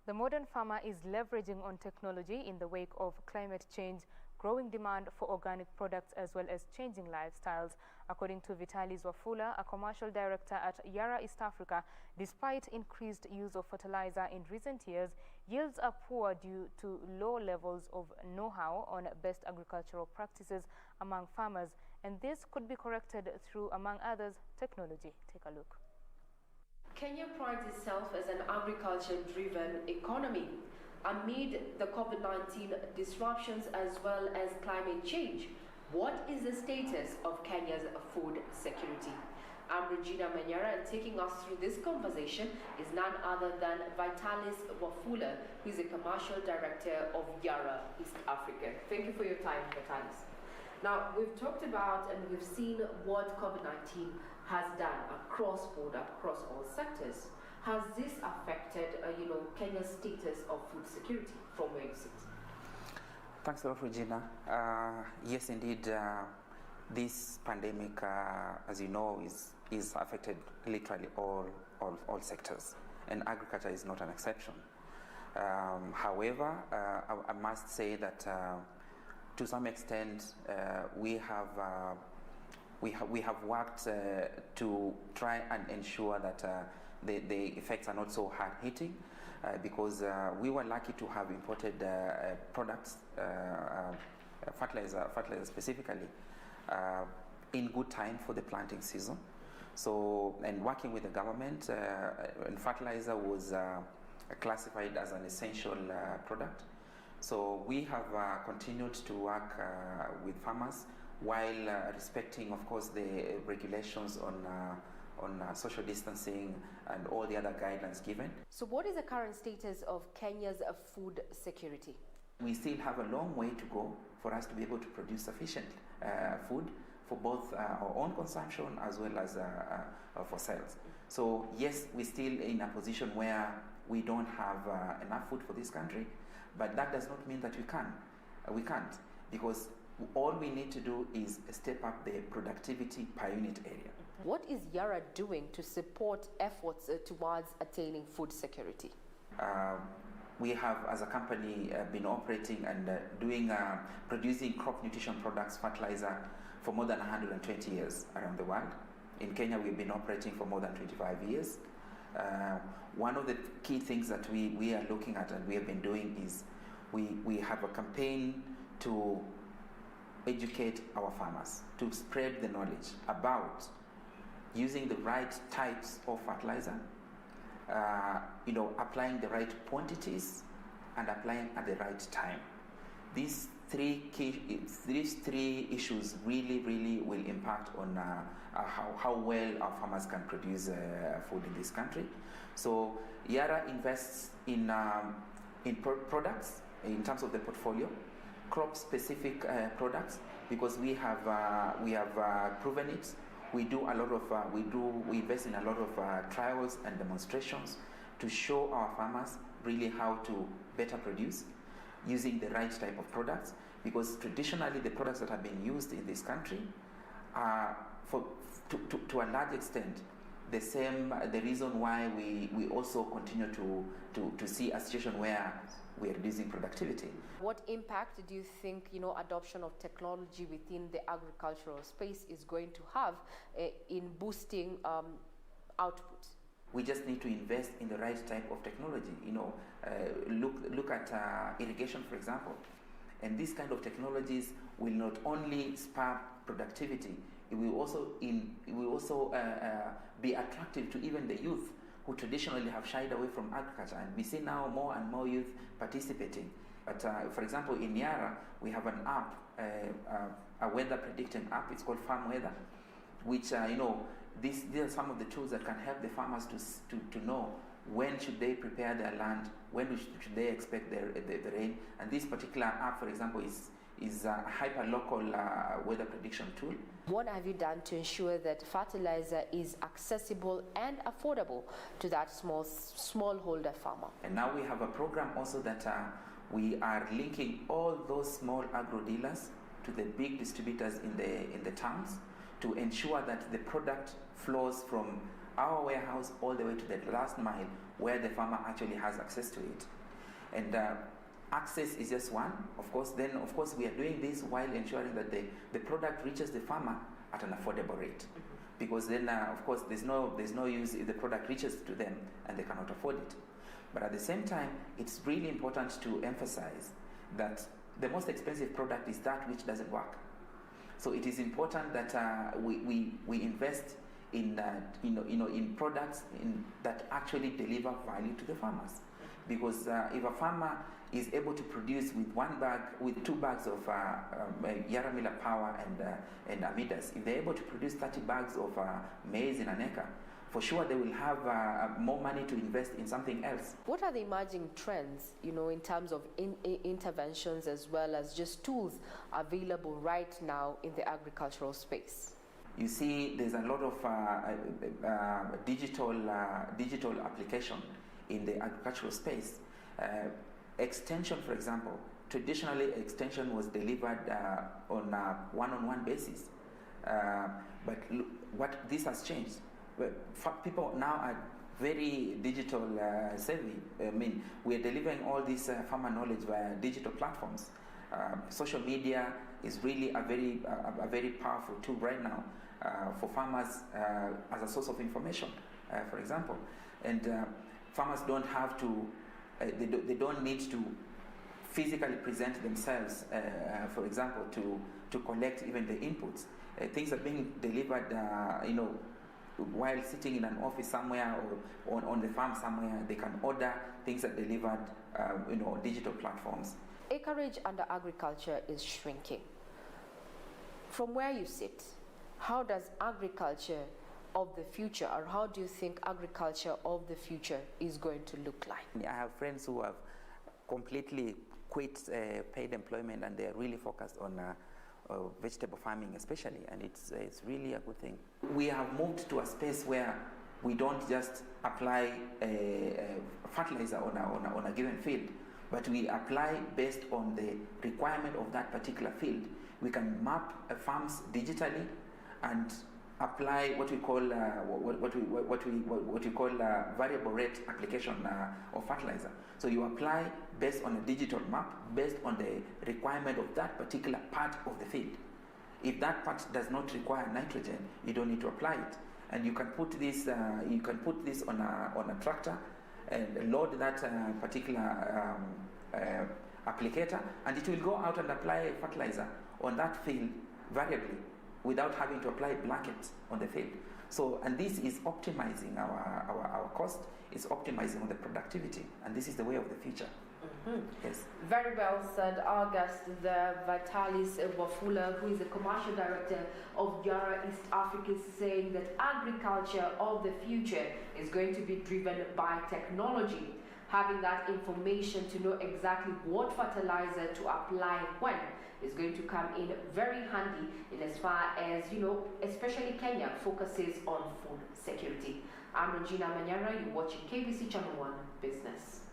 The modern farmer is leveraging on technology in the wake of climate change, growing demand for organic products as well as changing lifestyles. According to Vitalis Wafula, a commercial director at Yara East Africa, despite increased use of fertilizer in recent years, yields are poor due to low levels of know-how on best agricultural practices among farmers, and this could be corrected through, among others, technology. Take a look. Kenya prides itself as an agriculture-driven economy. Amid the Covid-19 disruptions as well as climate change, what is the status of Kenya's food security? I'm Regina Manyara, and taking us through this conversation is none other than Vitalis Wafula, who is a commercial director of Yara East Africa. Thank you for your time, Vitalis. Now, we've talked about and we've seen what COVID-19 has done across border, across all sectors. Has this affected, Kenya's status of food security from where you sit? Thanks a lot, Regina. Yes, indeed, this pandemic, as you know, is affected literally all sectors, and agriculture is not an exception. However, I must say that to some extent, we have worked to try and ensure that the effects are not so hard hitting, because we were lucky to have imported products, fertilizer specifically, in good time for the planting season. So, and working with the government, and fertilizer was classified as an essential product. So we have continued to work with farmers while respecting, of course, the regulations on social distancing and all the other guidelines given. So what is the current status of Kenya's food security? We still have a long way to go for us to be able to produce sufficient food for both our own consumption as well as for sales. So yes, we're still in a position where we don't have enough food for this country, but that does not mean that we can't, because all we need to do is step up the productivity per unit area. What is Yara doing to support efforts towards attaining food security? We have, as a company, been operating and producing crop nutrition products, fertilizer, for more than 120 years around the world. In Kenya, we've been operating for more than 25 years. One of the key things that we are looking at and we have been doing is we have a campaign to educate our farmers, to spread the knowledge about using the right types of fertilizer, applying the right quantities and applying at the right time. These three issues really will impact on how well our farmers can produce food in this country. So Yara invests in products in terms of the portfolio, crop-specific products, because we have proven it. We do a lot of we invest in a lot of trials and demonstrations to show our farmers really how to better produce using the right type of products, because traditionally the products that have been used in this country are to a large extent the reason why we also continue to see a situation where we are reducing productivity. What impact do you think adoption of technology within the agricultural space is going to have in boosting output? We just need to invest in the right type of technology. Look at irrigation, for example. And these kind of technologies will not only spur productivity, it will also be attractive to even the youth who traditionally have shied away from agriculture. And we see now more and more youth participating. But for example, in Yara, we have an app, a weather predicting app. It's called Farm Weather, which these are some of the tools that can help the farmers to know when should they prepare their land, when should they expect the rain. And this particular app, for example, is a hyper-local weather prediction tool. What have you done to ensure that fertilizer is accessible and affordable to that smallholder farmer? And now we have a program also that we are linking all those small agro dealers to the big distributors in the towns, to ensure that the product flows from our warehouse all the way to the last mile where the farmer actually has access to it. And access is just one. Of course, we are doing this while ensuring that the product reaches the farmer at an affordable rate. Because then, of course, there's no use if the product reaches to them and they cannot afford it. But at the same time, it's really important to emphasize that the most expensive product is that which doesn't work. So it is important that we invest in in products that actually deliver value to the farmers. Because if a farmer is able to produce with 2 bags of Yara Miller Power and Amidas, if they're able to produce 30 bags of maize in an acre, for sure they will have more money to invest in something else. What are the emerging trends, in terms of interventions as well as just tools available right now in the agricultural space? You see, there's a lot of digital application in the agricultural space. Extension, for example, traditionally extension was delivered on a one-on-one basis, but what this has changed. People now are very digital savvy. I mean, we are delivering all this farmer knowledge via digital platforms. Social media is really a very powerful tool right now for farmers as a source of information, for example. And farmers don't have to, they don't need to physically present themselves, for example, to collect even the inputs. Things are being delivered, while sitting in an office somewhere or on the farm somewhere. They can order things that are delivered, digital platforms. Acreage under agriculture is shrinking. From where you sit, how does agriculture of the future, or how do you think agriculture of the future is going to look like? I have friends who have completely quit paid employment, and they're really focused on vegetable farming especially, and it's really a good thing. We have moved to a space where we don't just apply fertilizer on a given field, but we apply based on the requirement of that particular field. We can map farms digitally and apply what we call variable rate application of fertilizer. So you apply based on a digital map, based on the requirement of that particular part of the field. If that part does not require nitrogen, you don't need to apply it. And you can put this on a tractor and load that particular applicator, and it will go out and apply fertilizer on that field variably, without having to apply blankets on the field. So, and this is optimizing our cost, it's optimizing on the productivity, and this is the way of the future. Yes. Very well said. Our guest, the Vitalis Wafula, who is the commercial director of Yara East Africa, is saying that agriculture of the future is going to be driven by technology. Having that information to know exactly what fertilizer to apply when is going to come in very handy in as far as, especially Kenya focuses on food security. I'm Regina Manyara, you're watching KBC Channel 1 Business.